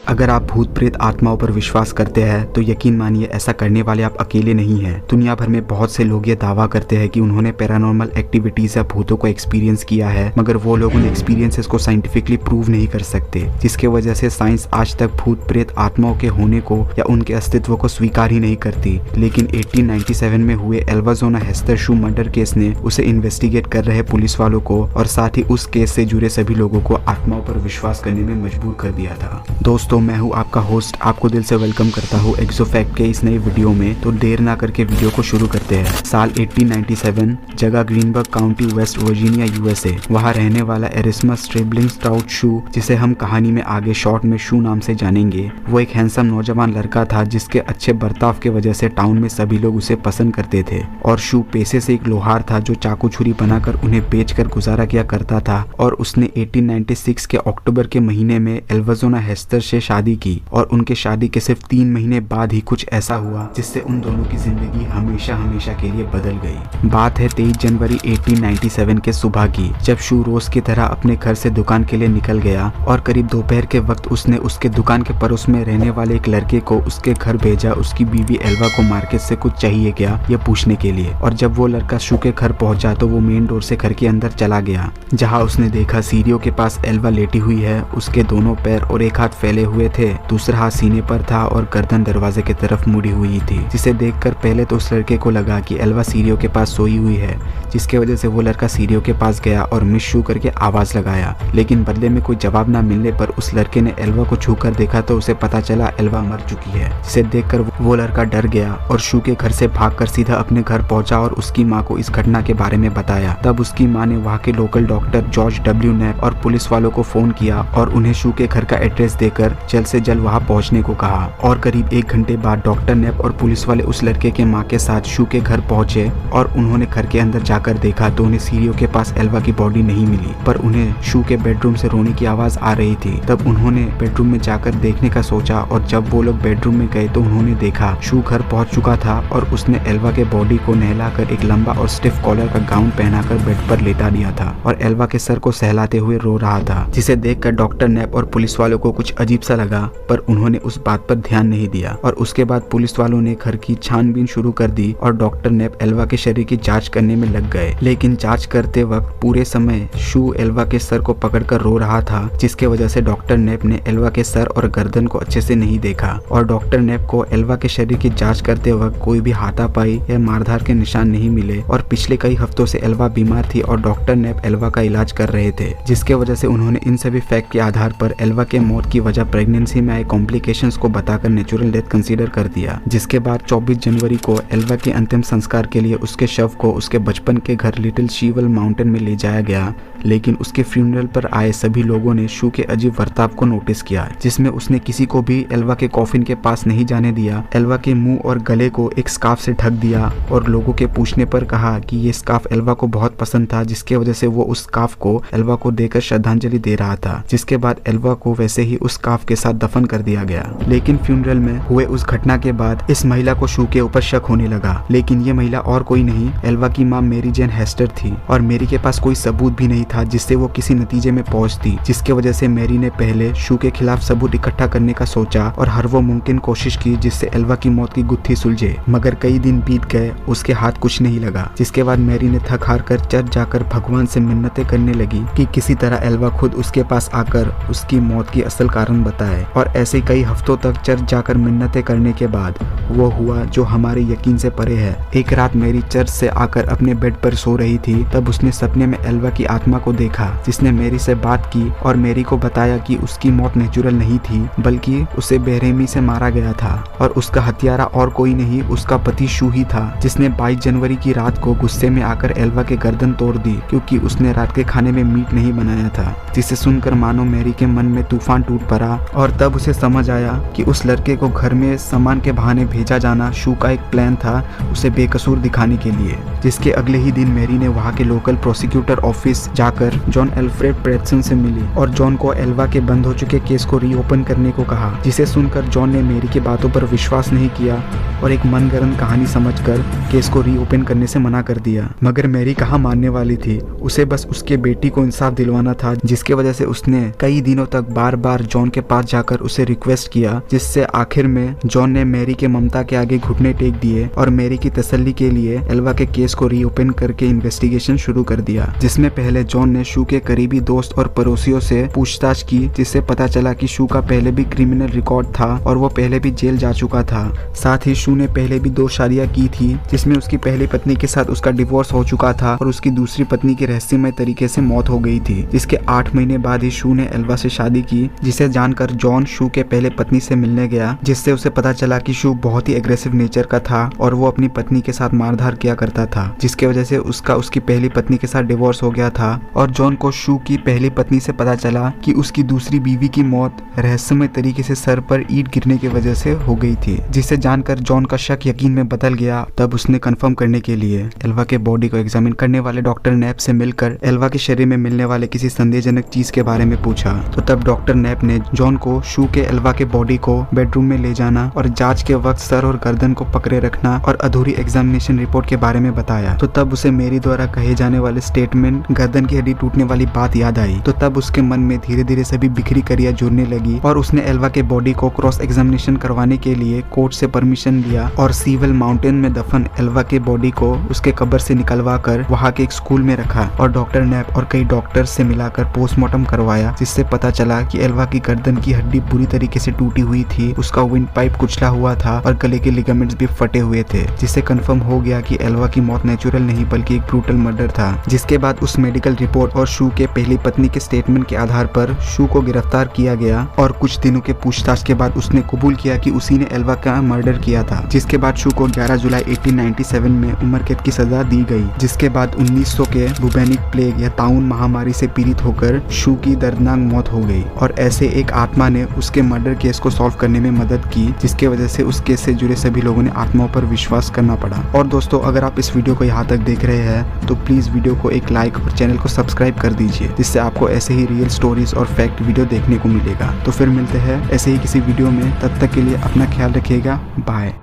अगर आप भूत प्रेत आत्माओं पर विश्वास करते हैं तो यकीन मानिए ऐसा करने वाले आप अकेले नहीं हैं। दुनिया भर में बहुत से लोग ये दावा करते हैं कि उन्होंने पैरानॉर्मल एक्टिविटीज या भूतों को एक्सपीरियंस किया है, मगर वो लोग उन एक्सपीरियंसेस को साइंटिफिकली प्रूव नहीं कर सकते, जिसके वजह से साइंस आज तक भूत प्रेत आत्माओं के होने को या उनके अस्तित्व को स्वीकार ही नहीं करती। लेकिन 1897 में हुए एल्वाजोना हेस्टर शू मर्डर केस ने उसे इन्वेस्टिगेट कर रहे पुलिस वालों को और साथ ही उस केस से जुड़े सभी लोगों को आत्माओं पर विश्वास करने में मजबूर कर दिया था। दोस्तों, मैं हूं आपका होस्ट, आपको दिल से वेलकम करता हूं एक्सोफैक्ट के इस नए वीडियो में। तो देर ना करके वीडियो को शुरू करते हैं। साल 1897, जगह Greenberg county, West Virginia, USA. वहां रहने वाला एरिस्मस स्ट्रेबलिंग स्ट्राउट शू, जिसे हम कहानी में आगे शॉर्ट में शू नाम से जानेंगे, वो एक हैंडसम नौजवान लड़का था जिसके अच्छे बर्ताव के वजह से टाउन में सभी लोग उसे पसंद करते थे। और शू पेशे से एक लोहार था जो चाकू छुरी बनाकर उन्हें बेचकर गुजारा किया करता था। और उसने 1896 के अक्टूबर के महीने में एल्वाजोना हेस्टर से शादी की और उनके शादी के सिर्फ 3 महीने बाद ही कुछ ऐसा हुआ जिससे उन दोनों की जिंदगी हमेशा हमेशा के लिए बदल गई। बात है 23 जनवरी 1897 के सुबह की, जब शू रोज की तरह अपने घर से दुकान के लिए निकल गया और करीब दोपहर के वक्त उसने उसके दुकान के पड़ोस में रहने वाले एक लड़के को उसके घर भेजा उसकी बीवी एल्वा को मार्केट से कुछ चाहिए क्या ये पूछने के लिए। और जब वो लड़का शू के घर पहुंचा तो वो मेन डोर से घर के अंदर चला गया, जहाँ उसने देखा सीढ़ियों के पास एल्वा लेटी हुई है। उसके दोनों पैर और एक हाथ फैले हुए थे, दूसरा हाथ सीने पर था और गर्दन दरवाजे की तरफ मुड़ी हुई थी, जिसे देखकर पहले तो उस लड़के को लगा कि एल्वा सीढ़ियों के पास सोई हुई है, जिसके वजह से वो लड़का सीढ़ियों के पास गया और मिस शू करके आवाज लगाया। लेकिन बदले में कोई जवाब ना मिलने पर उस लड़के ने एल्वा को छूकर देखा तो उसे पता चला एल्वा मर चुकी है, जिसे देखकर वो लड़का डर गया और शू के घर से भागकर सीधा अपने घर पहुंचा और उसकी माँ को इस घटना के बारे में बताया। तब उसकी माँ ने वहाँ के local doctor George W Knapp और पुलिस वालों को फोन किया और उन्हें शू के घर का एड्रेस देकर जल्द से जल्द वहां पहुंचने को कहा। और करीब 1 घंटे बाद डॉक्टर नेप और पुलिस वाले उस लड़के के मां के साथ शू के घर पहुंचे और उन्होंने घर के अंदर जाकर देखा तो उन्हें सीढ़ियों के पास एल्वा की बॉडी नहीं मिली, पर उन्हें शू के बेडरूम से रोने की आवाज आ रही थी। तब उन्होंने बेडरूम में जाकर देखने का सोचा और जब वो लोग बेडरूम में गए तो उन्होंने देखा शू घर पहुंच चुका था और उसने एल्वा के बॉडी को नहलाकर एक लंबा और स्टिफ कॉलर का गाउन पहनाकर बेड पर लेटा दिया था और एल्वा के सर को सहलाते हुए रो रहा था, जिसे देखकर डॉक्टर नेप और पुलिस वालों को कुछ अजीब सा लगा, पर उन्होंने उस बात पर ध्यान नहीं दिया। और उसके बाद पुलिस वालों ने घर की छानबीन शुरू कर दी और डॉक्टर नेप एल्वा के शरीर की जांच करने में लग गए। लेकिन जांच करते वक्त पूरे समय शू एल्वा के सर को पकड़कर रो रहा था, जिसके वजह से डॉक्टर नेप ने एल्वा के सर और गर्दन को अच्छे से नहीं देखा। और डॉक्टर नेप को एल्वा के शरीर की जाँच करते वक्त कोई भी हाथापाई या मारधार के निशान नहीं मिले और पिछले कई हफ्तों से एल्वा बीमार थी और डॉक्टर नेप एल्वा का इलाज कर रहे थे, जिसके वजह से उन्होंने इन सभी फैक्ट के आधार पर एल्वा के मौत की वजह प्रेगनेंसी में आए कॉम्प्लिकेशंस को बताकर नेचुरल डेथ कंसीडर कर दिया। जिसके बाद 24 जनवरी को एल्वा के अंतिम संस्कार के लिए उसके शव को उसके बचपन के घर लिटिल शीवल माउंटेन में ले जाया गया। लेकिन उसके फ्यूनरल पर आए सभी लोगों ने शू के अजीब बर्ताव को नोटिस किया, जिसमें उसने किसी को भी एल्वा के कॉफिन के पास नहीं जाने दिया, एल्वा के मुंह और गले को एक स्कार्फ से ढक दिया और लोगों के पूछने पर कहा कि ये स्कार्फ एल्वा को बहुत पसंद था, जिसके वजह से वो उस स्कार्फ को एल्वा को देकर श्रद्धांजलि दे रहा था। जिसके बाद एल्वा को वैसे ही उस स्कार्फ के साथ दफन कर दिया गया। लेकिन फ्यूनरल में हुए उस घटना के बाद इस महिला को शू के ऊपर शक होने लगा। लेकिन ये महिला और कोई नहीं, एल्वा की माँ मेरी जेन हेस्टर थी और मेरी के पास कोई सबूत भी नहीं था जिससे वो किसी नतीजे में पहुंचती, जिसके वजह से मेरी ने पहले शू के खिलाफ सबूत इकट्ठा करने का सोचा और हर वो मुमकिन कोशिश की जिससे एल्वा की मौत की गुत्थी सुलझे। मगर कई दिन बीत गए, उसके हाथ कुछ नहीं लगा। जिसके बाद मैरी ने थक हार कर चर्च जाकर भगवान से मिन्नतें करने लगी कि किसी तरह एल्वा खुद उसके पास आकर उसकी मौत की असल कारण बताए। और ऐसे कई हफ्तों तक चर्च जाकर मिन्नतें करने के बाद वो हुआ जो हमारे यकीन से परे है। एक रात मेरी चर्च से आकर अपने बेड पर सो रही थी, तब उसने सपने में एल्वा की आत्मा को देखा, जिसने मेरी से बात की और मेरी को बताया कि उसकी मौत नेचुरल नहीं थी, बल्कि उसे बेरहमी से मारा गया था और उसका हत्यारा और कोई नहीं, उसका पति शू ही था, जिसने 22 जनवरी की रात को गुस्से में आकर एल्वा के गर्दन तोड़ दी क्योंकि उसने रात के खाने में मीट नहीं बनाया था। जिसे सुनकर मानो मैरी के मन में तूफान टूट पड़ा और तब उसे समझ आया कि उस लड़के को घर में सामान के बहाने भेजा जाना शू का एक प्लान था, उसे बेकसूर दिखाने के लिए। जिसके अगले ही दिन मैरी ने वहाँ के लोकल प्रोसिक्यूटर ऑफिस जाकर जॉन एल्फ्रेड प्रेटसन से मिली और जॉन को एल्वा के बंद हो चुके केस को रीओपन करने को कहा। जिसे सुनकर जॉन ने मैरी की बातों पर विश्वास नहीं किया और एक मनगढ़ंत कहानी समझकर केस को रीओपन करने से मना कर दिया। मगर मैरी कहाँ मानने वाली थी, उसे बस उसके बेटी को इंसाफ दिलवाना था, जिसके वजह से उसने कई दिनों तक बार बार जॉन के पास जाकर उसे रिक्वेस्ट किया, जिससे आखिर में जॉन ने मैरी के ममता के आगे घुटने टेक दिए और मैरी की तसल्ली के लिए एल्वा के केस को रीओपन करके इन्वेस्टिगेशन शुरू कर दिया, जिसमें पहले जॉन ने शू के करीबी दोस्त और पड़ोसियों से पूछताछ की, जिससे पता चला कि शू का पहले भी क्रिमिनल रिकॉर्ड था और वो पहले भी जेल जा चुका था। साथ ही शू ने पहले भी 2 शादियां की थी, जिसमें उसकी पहली पत्नी के साथ उसका डिवोर्स हो चुका था और उसकी दूसरी पत्नी की रहस्यमय तरीके से मौत हो गई थी। इसके 8 महीने बाद ही शू ने एल्वा से शादी की, जिसे जानकर जॉन शू के पहले पत्नी से मिलने गया, जिससे उसे पता चला कि शू बहुत ही एग्रेसिव नेचर का था और वो अपनी पत्नी के साथ मारधार किया करता था, जिसके वजह से उसकी पहली पत्नी के साथ डिवोर्स हो गया था। और जॉन को शू की पहली पत्नी से पता चला कि उसकी दूसरी बीवी की मौत रहस्यमय तरीके से सर पर ईंट गिरने की वजह से हो गई थी, जिसे जानकर जॉन का शक यकीन में बदल गया। तब उसने कंफर्म करने के लिए एल्वा के बॉडी को एग्जामिन करने वाले डॉक्टर नैप से मिलकर एल्वा के शरीर में मिलने वाले किसी संदेहजनक चीज के बारे में पूछा। तो तब डॉक्टर नैप ने जॉन को शू के एल्वा के बॉडी को बेडरूम में ले जाना और जांच के वक्त सर और गर्दन को पकड़े रखना और अधूरी एग्जामिनेशन रिपोर्ट के बारे में बताया। तो तब उसे मेरी द्वारा कहे जाने वाले स्टेटमेंट, गर्दन की हड्डी टूटने वाली बात याद आई। तो तब उसके मन में धीरे धीरे सभी बिखरी करियां जुड़ने लगी और उसने एल्वा के बॉडी को क्रॉस एग्जामिनेशन करवाने के लिए कोर्ट से परमिशन लिया और सीवल माउंटेन में दफन एल्वा के बॉडी को उसके कब्र से निकलवा कर वहाँ के एक स्कूल में रखा और डॉक्टर नैप और कई डॉक्टर से मिलाकर पोस्टमार्टम करवाया, जिससे पता चला कि एल्वा की गर्दन की हड्डी बुरी तरीके से टूटी हुई थी, उसका विंड पाइप कुचला हुआ था और गले के लिगामेंट्स भी फटे हुए थे, जिससे कंफर्म हो गया कि एल्वा की मौत नेचुरल नहीं बल्कि एक ब्रूटल मर्डर था। जिसके बाद उस मेडिकल रिपोर्ट और शू के पहली पत्नी के स्टेटमेंट के आधार पर शू को गिरफ्तार किया गया और कुछ दिनों के पूछताछ के बाद उसने कबूल किया कि उसी ने एल्वा का मर्डर किया था। जिसके बाद शू को 11 जुलाई 1897 में उम्र कैद की सजा दी गई। जिसके बाद 1900 के बुबेनिक प्लेग या ताउन महामारी से पीड़ित होकर शू की दर्दनाक मौत हो गई और ऐसे एक आत्मा ने उसके मर्डर केस को सॉल्व करने में मदद की, जिसके वजह से उस केस से जुड़े सभी लोगों ने आत्माओं पर विश्वास करना पड़ा। और दोस्तों, अगर आप इस वीडियो को यहाँ तक देख रहे हैं तो प्लीज वीडियो को एक लाइक और चैनल को सब्सक्राइब कर दीजिए, जिससे आपको ऐसे ही रियल स्टोरीज और फैक्ट वीडियो देखने को मिलेगा। तो फिर मिलते हैं ऐसे ही किसी वीडियो में, तब तक के लिए अपना ख्याल रखिएगा। बाय।